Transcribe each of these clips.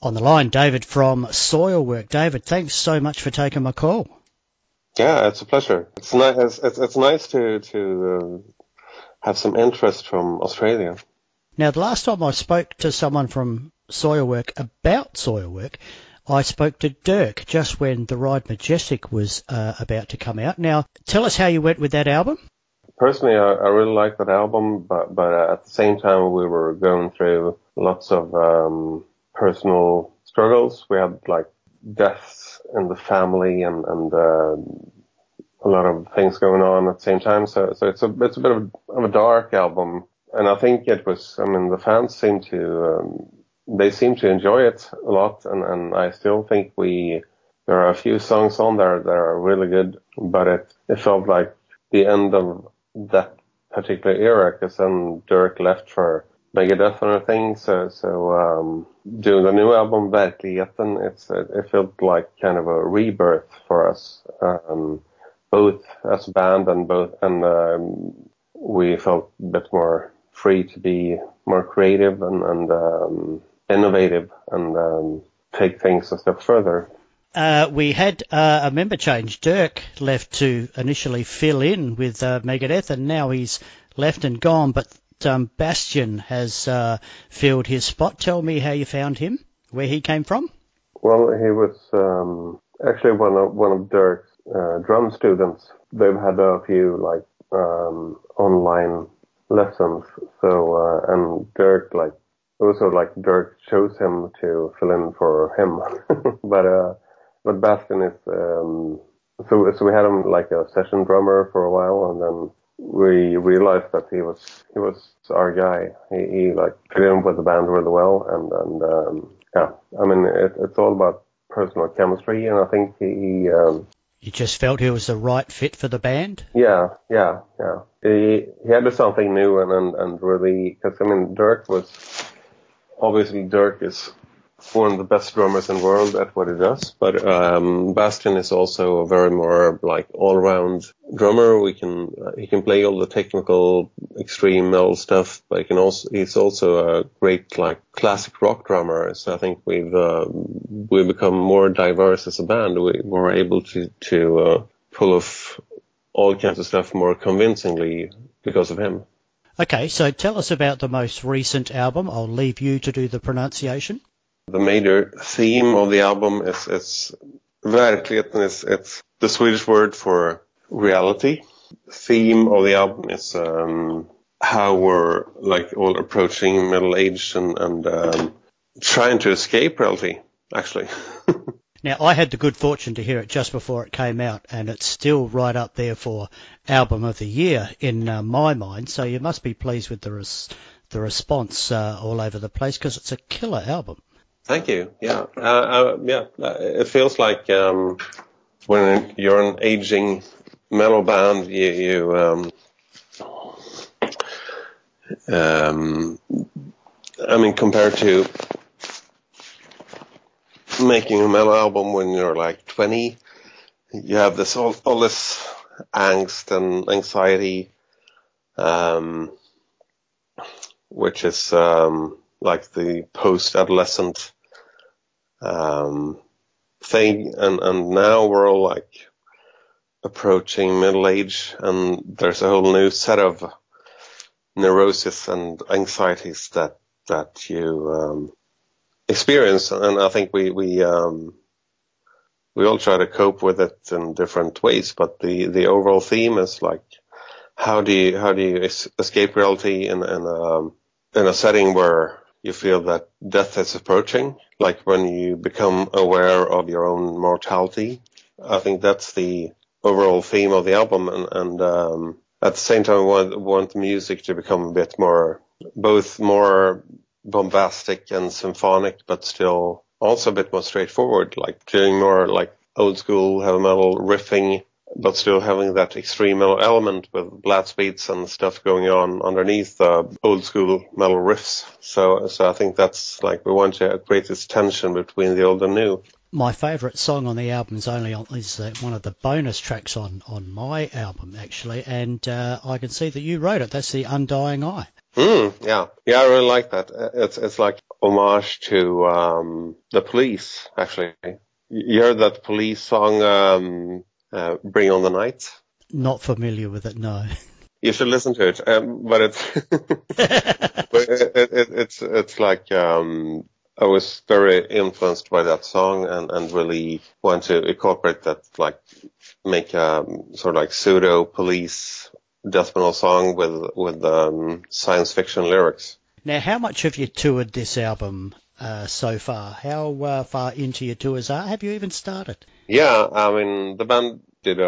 On the line, David from Soilwork. David, thanks so much for taking my call. Yeah, it's a pleasure. It's nice. It's nice to have some interest from Australia. Now, the last time I spoke to someone from Soilwork about Soilwork, I spoke to Dirk just when the Ride Majestic was about to come out. Now, tell us how you went with that album. Personally, I really like that album, but at the same time, we were going through lots of personal struggles. We had like deaths in the family and a lot of things going on at the same time. So it's a bit of a dark album, and I think it was. I mean, the fans seem to enjoy it a lot, and I still think there are a few songs on there that are really good, but it felt like the end of that particular era, because then Dirk left for Megadeth and everything. So doing the new album, Verkligheten, it felt like kind of a rebirth for us, both as a band and we felt a bit more free to be more creative and innovative and take things a step further. We had a member change. Dirk left to initially fill in with Megadeth, and now he's left and gone, but Bastion has filled his spot. Tell me how you found him, where he came from. Well, he was actually one of Dirk's drum students. They've had a few online lessons. So and Dirk Dirk chose him to fill in for him. But Bastion is so we had him like a session drummer for a while, and then we realized that he was our guy. He like fit in with the band really well, and yeah. I mean, it's all about personal chemistry, and I think he You just felt he was the right fit for the band? Yeah. He had to do something new and really, because I mean, Dirk is one of the best drummers in the world at what he does, but Bastion is also a very more like all-round drummer. He can play all the technical extreme metal stuff, but he's also a great like classic rock drummer. So I think we've become more diverse as a band. We're able to pull off all kinds of stuff more convincingly because of him. Okay, so tell us about the most recent album. I'll leave you to do the pronunciation. The major theme of the album is Verkligheten. It's the Swedish word for reality. The theme of the album is how we're like all approaching middle age and trying to escape reality, actually. Now, I had the good fortune to hear it just before it came out, and it's still right up there for Album of the Year in my mind, so you must be pleased with the response all over the place, because it's a killer album. Thank you. Yeah. It feels like when you're an aging metal band, I mean, compared to making a metal album when you're like 20, you have this all this angst and anxiety, which is like the post-adolescent thing, and now we're all like approaching middle age, and there's a whole new set of neuroses and anxieties that you experience, and I think we all try to cope with it in different ways, but the overall theme is like how do you escape reality in a setting where you feel that death is approaching, like when you become aware of your own mortality. I think that's the overall theme of the album, and at the same time we want the music to become a bit more, both more bombastic and symphonic, but still also a bit more straightforward, like doing more like old school heavy metal riffing, but still having that extreme metal element with blast beats and stuff going on underneath the old school metal riffs. So I think that's like, we want to create this tension between the old and new. My favourite song on the album is one of the bonus tracks on my album, actually, and I can see that you wrote it. That's The Undying Eye. Yeah, I really like that. It's like homage to the Police, actually. You heard that Police song, Bring on the Night? Not familiar with it, no. You should listen to it, but it's like I was very influenced by that song and really want to incorporate that, like make a sort of like pseudo police death metal song with science fiction lyrics. Now, how much have you toured this album so far? How far into your tours have you even started? Yeah, I mean the band did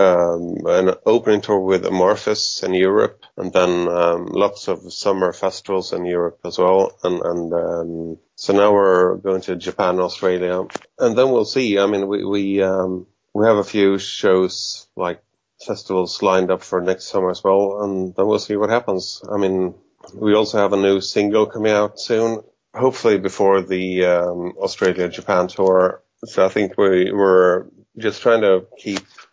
an opening tour with Amorphous in Europe, and then lots of summer festivals in Europe as well. And so now we're going to Japan, Australia, and then we'll see. I mean, we have a few shows, like festivals, lined up for next summer as well, and then we'll see what happens. I mean, we also have a new single coming out soon, hopefully before the Australia-Japan tour. So I think we're just trying to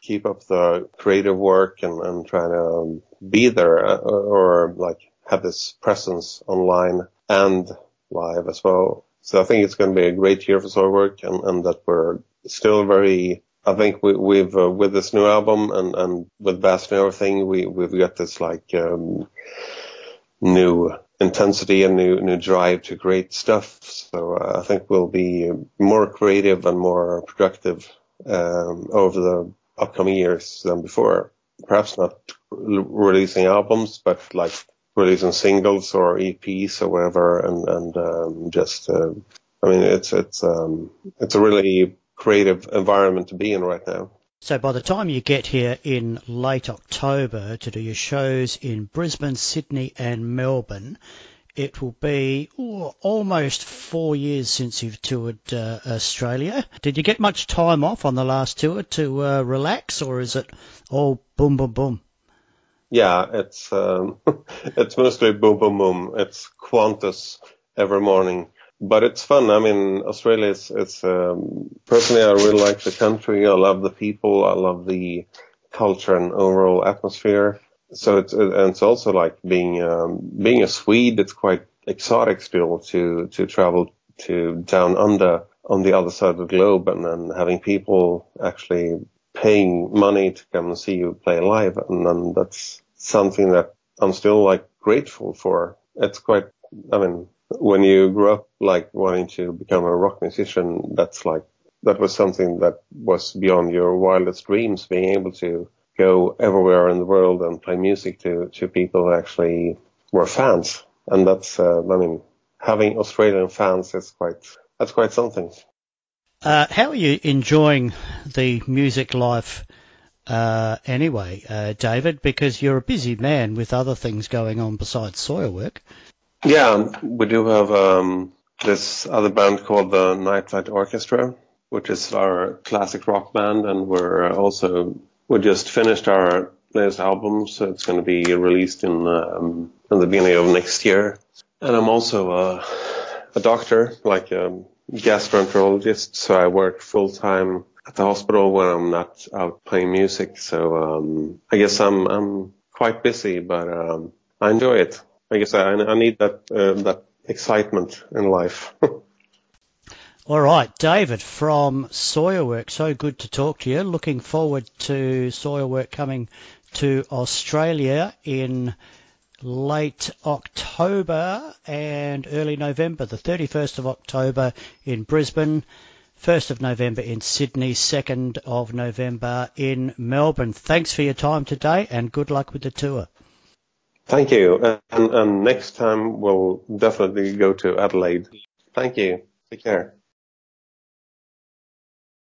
keep up the creative work and trying to be there or like have this presence online and live as well. So I think it's going to be a great year for Soilwork, and that we're still very, I think we've with this new album and with Bastion and everything, we've got this like new intensity and new drive to create stuff. So I think we'll be more creative and more productive over the upcoming years than before. Perhaps not releasing albums, but like releasing singles or EPs or whatever, and just I mean it's a really creative environment to be in right now. So by the time you get here in late October to do your shows in Brisbane, Sydney and Melbourne, it will be almost 4 years since you've toured Australia. Did you get much time off on the last tour to relax, or is it all boom, boom, boom? Yeah, it's it's mostly boom, boom, boom. It's Qantas every morning. But it's fun. I mean, Australia is personally, I really like the country. I love the people. I love the culture and overall atmosphere. So it's also like being a Swede. It's quite exotic still to travel to down under on the other side of the globe, and then having people actually paying money to come and see you play live. And then that's something that I'm still like grateful for. It's quite, I mean, when you grew up like wanting to become a rock musician, that was something that was beyond your wildest dreams, being able to go everywhere in the world and play music to people who actually were fans. And that's, I mean, having Australian fans that's quite something. How are you enjoying the music life anyway, David? Because you're a busy man with other things going on besides Soilwork. Yeah, we do have this other band called the Nightlight Orchestra, which is our classic rock band, and we just finished our latest album, so it's going to be released in the beginning of next year. And I'm also a doctor, like a gastroenterologist, so I work full time at the hospital when I'm not out playing music. So I guess I'm quite busy, but I enjoy it. I guess I need that excitement in life. All right, David from Soilwork, so good to talk to you. Looking forward to Soilwork coming to Australia in late October and early November. The 31st of October in Brisbane, 1st of November in Sydney, 2nd of November in Melbourne. Thanks for your time today and good luck with the tour. Thank you. And next time we'll definitely go to Adelaide. Thank you. Take care.